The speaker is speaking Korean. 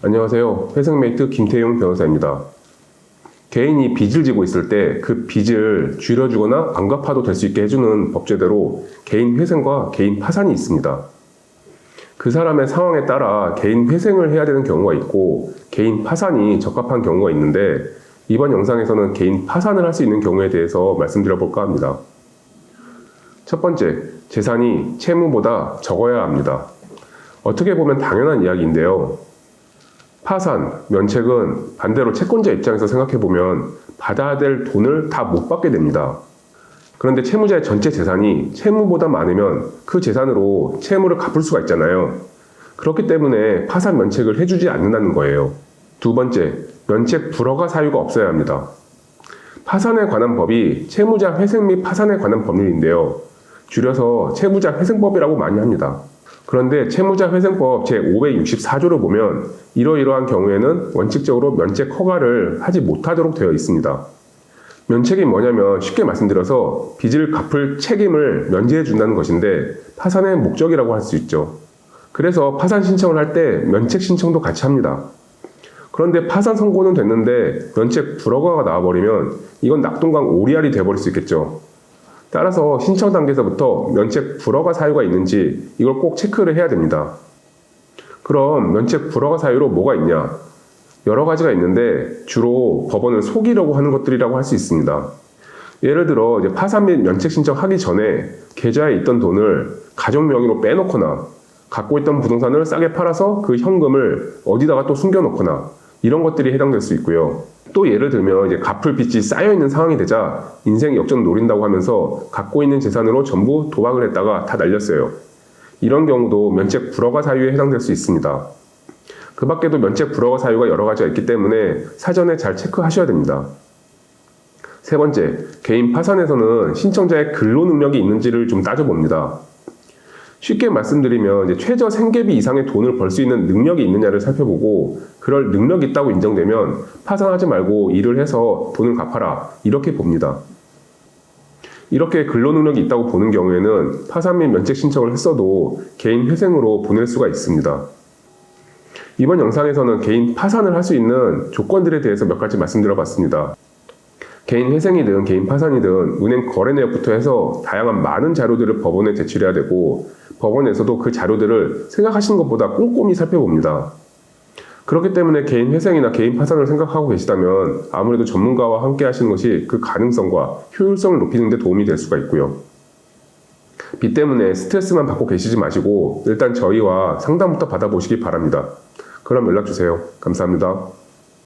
안녕하세요. 회생메이트 김태용 변호사입니다. 개인이 빚을 지고 있을 때 그 빚을 줄여주거나 안 갚아도 될 수 있게 해주는 법제대로 개인 회생과 개인 파산이 있습니다. 그 사람의 상황에 따라 개인 회생을 해야 되는 경우가 있고 개인 파산이 적합한 경우가 있는데 이번 영상에서는 개인 파산을 할 수 있는 경우에 대해서 말씀드려볼까 합니다. 첫 번째, 재산이 채무보다 적어야 합니다. 어떻게 보면 당연한 이야기인데요. 파산, 면책은 반대로 채권자 입장에서 생각해보면 받아야 될 돈을 다 못 받게 됩니다. 그런데 채무자의 전체 재산이 채무보다 많으면 그 재산으로 채무를 갚을 수가 있잖아요. 그렇기 때문에 파산 면책을 해주지 않는다는 거예요. 두 번째, 면책 불허가 사유가 없어야 합니다. 파산에 관한 법이 채무자 회생 및 파산에 관한 법률인데요. 줄여서 채무자 회생법이라고 많이 합니다. 그런데 채무자회생법 제564조를 보면 이러이러한 경우에는 원칙적으로 면책 허가를 하지 못하도록 되어 있습니다. 면책이 뭐냐면 쉽게 말씀드려서 빚을 갚을 책임을 면제해 준다는 것인데 파산의 목적이라고 할 수 있죠. 그래서 파산 신청을 할 때 면책 신청도 같이 합니다. 그런데 파산 선고는 됐는데 면책 불허가가 나와버리면 이건 낙동강 오리알이 돼버릴 수 있겠죠. 따라서 신청 단계에서부터 면책 불허가 사유가 있는지 이걸 꼭 체크를 해야 됩니다. 그럼 면책 불허가 사유로 뭐가 있냐? 여러 가지가 있는데 주로 법원을 속이려고 하는 것들이라고 할 수 있습니다. 예를 들어 파산 및 면책 신청하기 전에 계좌에 있던 돈을 가족 명의로 빼놓거나 갖고 있던 부동산을 싸게 팔아서 그 현금을 어디다가 또 숨겨놓거나 이런 것들이 해당될 수 있고요. 또 예를 들면 갚을 빚이 쌓여있는 상황이 되자 인생 역전 노린다고 하면서 갖고 있는 재산으로 전부 도박을 했다가 다 날렸어요. 이런 경우도 면책 불허가 사유에 해당될 수 있습니다. 그 밖에도 면책 불허가 사유가 여러 가지가 있기 때문에 사전에 잘 체크하셔야 됩니다. 세 번째, 개인 파산에서는 신청자의 근로 능력이 있는지를 좀 따져봅니다. 쉽게 말씀드리면 최저 생계비 이상의 돈을 벌 수 있는 능력이 있느냐를 살펴보고 그럴 능력이 있다고 인정되면 파산하지 말고 일을 해서 돈을 갚아라 이렇게 봅니다. 이렇게 근로 능력이 있다고 보는 경우에는 파산 및 면책 신청을 했어도 개인 회생으로 보낼 수가 있습니다. 이번 영상에서는 개인 파산을 할 수 있는 조건들에 대해서 몇 가지 말씀드려봤습니다. 개인 회생이든 개인 파산이든 은행 거래 내역부터 해서 다양한 많은 자료들을 법원에 제출해야 되고 법원에서도 그 자료들을 생각하시는 것보다 꼼꼼히 살펴봅니다. 그렇기 때문에 개인 회생이나 개인 파산을 생각하고 계시다면 아무래도 전문가와 함께 하시는 것이 그 가능성과 효율성을 높이는 데 도움이 될 수가 있고요. 빚 때문에 스트레스만 받고 계시지 마시고 일단 저희와 상담부터 받아보시기 바랍니다. 그럼 연락주세요. 감사합니다.